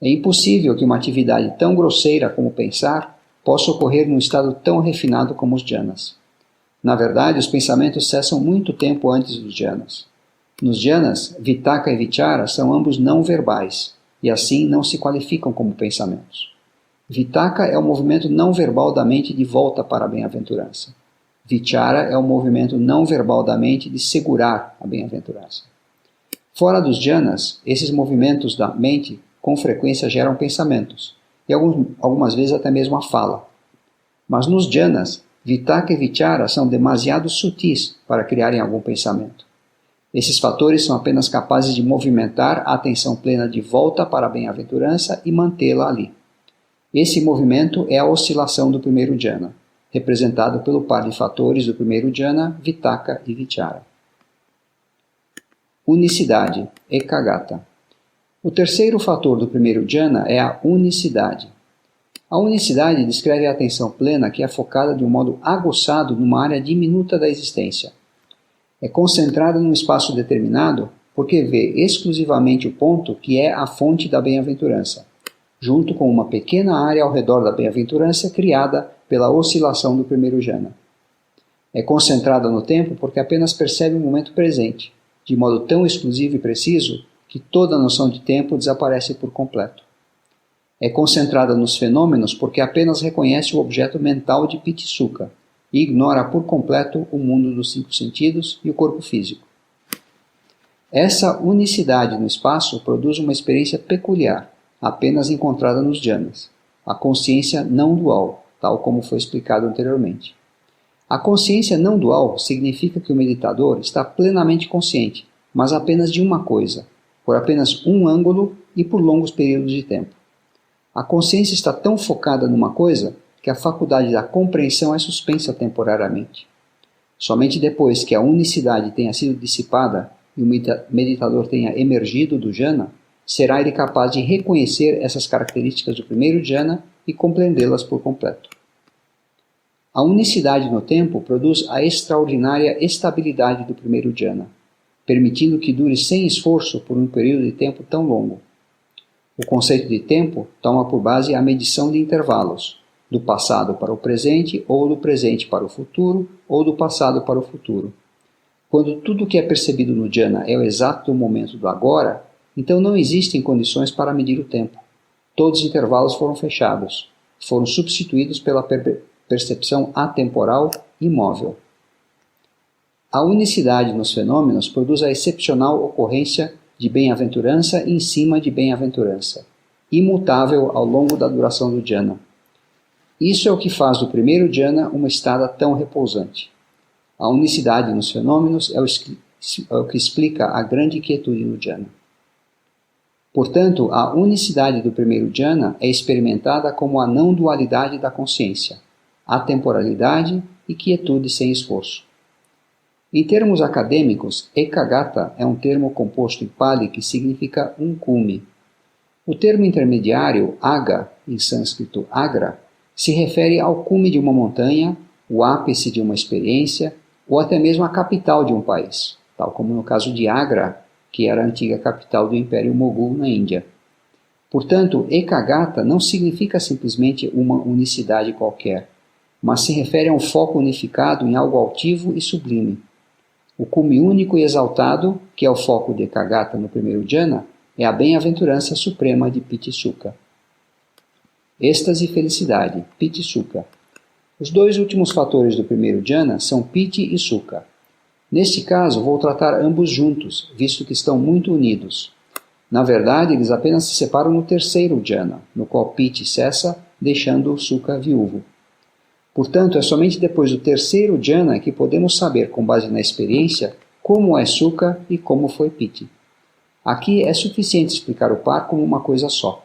É impossível que uma atividade tão grosseira como pensar possa ocorrer num estado tão refinado como os jhanas. Na verdade, os pensamentos cessam muito tempo antes dos jhanas. Nos jhanas, vitakka e vichara são ambos não verbais, e assim não se qualificam como pensamentos. Vitakka é o movimento não verbal da mente de volta para a bem-aventurança. Vichara é o movimento não verbal da mente de segurar a bem-aventurança. Fora dos jhanas, esses movimentos da mente com frequência geram pensamentos, e algumas vezes até mesmo a fala. Mas nos jhanas, vitakka e vichara são demasiado sutis para criarem algum pensamento. Esses fatores são apenas capazes de movimentar a atenção plena de volta para a bem-aventurança e mantê-la ali. Esse movimento é a oscilação do primeiro jhana, representado pelo par de fatores do primeiro jhana, vitakka e vichara. Unicidade, ekaggata. O terceiro fator do primeiro jhana é a unicidade. A unicidade descreve a atenção plena que é focada de um modo aguçado numa área diminuta da existência. É concentrada num espaço determinado porque vê exclusivamente o ponto que é a fonte da bem-aventurança, junto com uma pequena área ao redor da bem-aventurança criada pela oscilação do primeiro jhana. É concentrada no tempo porque apenas percebe o momento presente, de modo tão exclusivo e preciso que toda a noção de tempo desaparece por completo. É concentrada nos fenômenos porque apenas reconhece o objeto mental de Piti Sukha e ignora por completo o mundo dos 5 sentidos e o corpo físico. Essa unicidade no espaço produz uma experiência peculiar, apenas encontrada nos jhanas, a consciência não dual, tal como foi explicado anteriormente. A consciência não dual significa que o meditador está plenamente consciente, mas apenas de uma coisa, por apenas um ângulo e por longos períodos de tempo. A consciência está tão focada numa coisa que a faculdade da compreensão é suspensa temporariamente. Somente depois que a unicidade tenha sido dissipada e o meditador tenha emergido do jhana, será ele capaz de reconhecer essas características do primeiro jhana e compreendê-las por completo. A unicidade no tempo produz a extraordinária estabilidade do primeiro jhana, permitindo que dure sem esforço por um período de tempo tão longo. O conceito de tempo toma por base a medição de intervalos, do passado para o presente, ou do presente para o futuro, ou do passado para o futuro. Quando tudo que é percebido no jhana é o exato momento do agora, então não existem condições para medir o tempo. Todos os intervalos foram fechados, foram substituídos pela percepção atemporal imóvel. A unicidade nos fenômenos produz a excepcional ocorrência de bem-aventurança em cima de bem-aventurança, imutável ao longo da duração do jhana. Isso é o que faz do primeiro jhana uma estada tão repousante. A unicidade nos fenômenos é o que explica a grande quietude no jhana. Portanto, a unicidade do primeiro jhana é experimentada como a não-dualidade da consciência, atemporalidade e quietude sem esforço. Em termos acadêmicos, ekaggata é um termo composto em Pali que significa um cume. O termo intermediário, aga, em sânscrito agra, se refere ao cume de uma montanha, o ápice de uma experiência ou até mesmo a capital de um país, tal como no caso de Agra, que era a antiga capital do Império Mogul na Índia. Portanto, ekaggata não significa simplesmente uma unicidade qualquer, mas se refere a um foco unificado em algo altivo e sublime. O cume único e exaltado, que é o foco de ekaggata no primeiro jhana, é a bem-aventurança suprema de Piti Sukha. Êxtase e felicidade, Piti Sukha. Os dois últimos fatores do primeiro jhana são Piti e Sukha. Neste caso, vou tratar ambos juntos, visto que estão muito unidos. Na verdade, eles apenas se separam no terceiro jhana, no qual Piti cessa, deixando o Sukha viúvo. Portanto, é somente depois do terceiro jhana que podemos saber, com base na experiência, como é Sukha e como foi Piti. Aqui é suficiente explicar o par como uma coisa só.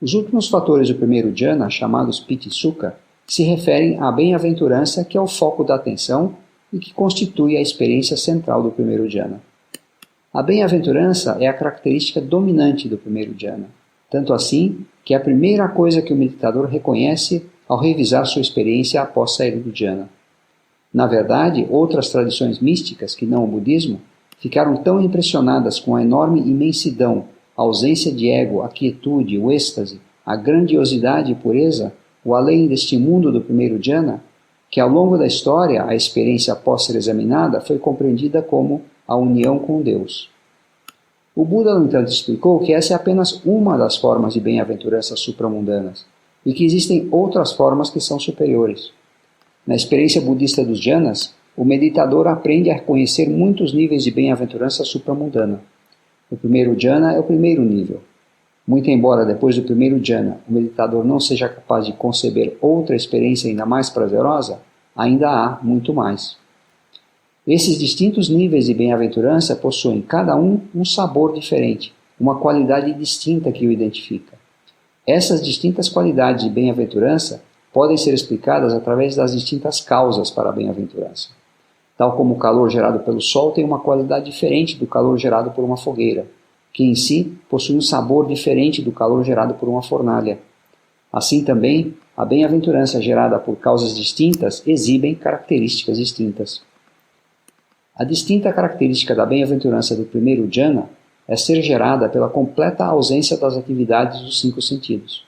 Os últimos fatores do primeiro jhana, chamados Piti Sukha, se referem à bem-aventurança que é o foco da atenção e que constitui a experiência central do primeiro jhana. A bem-aventurança é a característica dominante do primeiro jhana, tanto assim que é a primeira coisa que o meditador reconhece ao revisar sua experiência após sair do jhana. Na verdade, outras tradições místicas, que não o budismo, ficaram tão impressionadas com a enorme imensidão a ausência de ego, a quietude, o êxtase, a grandiosidade e pureza, o além deste mundo do primeiro jhana, que ao longo da história, a experiência após ser examinada foi compreendida como a união com Deus. O Buda, no entanto, explicou que essa é apenas uma das formas de bem-aventuranças supramundanas e que existem outras formas que são superiores. Na experiência budista dos jhanas, o meditador aprende a reconhecer muitos níveis de bem-aventurança supramundana. O primeiro jhana é o primeiro nível. Muito embora depois do primeiro jhana o meditador não seja capaz de conceber outra experiência ainda mais prazerosa, ainda há muito mais. Esses distintos níveis de bem-aventurança possuem cada um sabor diferente, uma qualidade distinta que o identifica. Essas distintas qualidades de bem-aventurança podem ser explicadas através das distintas causas para a bem-aventurança. Tal como o calor gerado pelo sol tem uma qualidade diferente do calor gerado por uma fogueira, que em si possui um sabor diferente do calor gerado por uma fornalha. Assim também, a bem-aventurança gerada por causas distintas exibem características distintas. A distinta característica da bem-aventurança do primeiro jhana é ser gerada pela completa ausência das atividades dos 5 sentidos.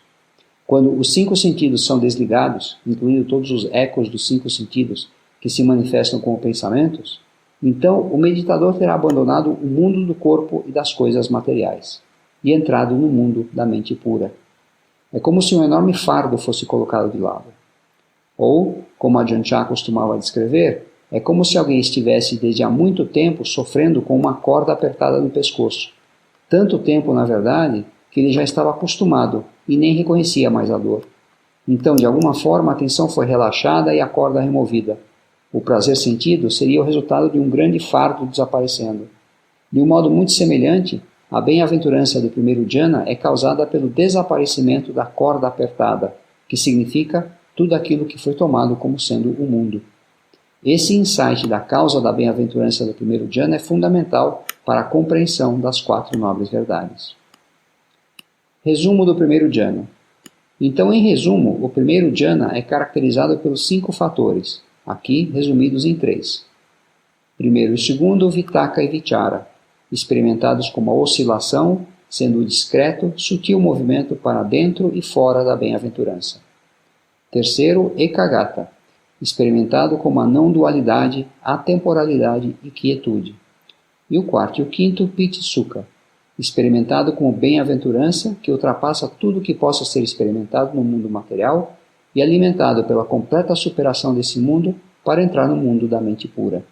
Quando os 5 sentidos são desligados, incluindo todos os ecos dos 5 sentidos que se manifestam como pensamentos, então o meditador terá abandonado o mundo do corpo e das coisas materiais e entrado no mundo da mente pura. É como se um enorme fardo fosse colocado de lado. Ou, como Ajahn Chah costumava descrever, é como se alguém estivesse desde há muito tempo sofrendo com uma corda apertada no pescoço. Tanto tempo, na verdade, que ele já estava acostumado e nem reconhecia mais a dor. Então, de alguma forma, a tensão foi relaxada e a corda removida. O prazer sentido seria o resultado de um grande fardo desaparecendo. De um modo muito semelhante, a bem-aventurança do primeiro jhana é causada pelo desaparecimento da corda apertada, que significa tudo aquilo que foi tomado como sendo o mundo. Esse insight da causa da bem-aventurança do primeiro jhana é fundamental para a compreensão das 4 nobres verdades. Resumo do primeiro jhana. Então, em resumo, o primeiro jhana é caracterizado pelos 5 fatores, aqui resumidos em 3. Primeiro e segundo, Vitakka e Vichara, experimentados como a oscilação, sendo o discreto, sutil movimento para dentro e fora da bem-aventurança. Terceiro, Ekaggata, experimentado como a não-dualidade, atemporalidade e quietude. E o quarto e o quinto, Pitissukha, experimentado como bem-aventurança que ultrapassa tudo que possa ser experimentado no mundo material e alimentado pela completa superação desse mundo para entrar no mundo da mente pura.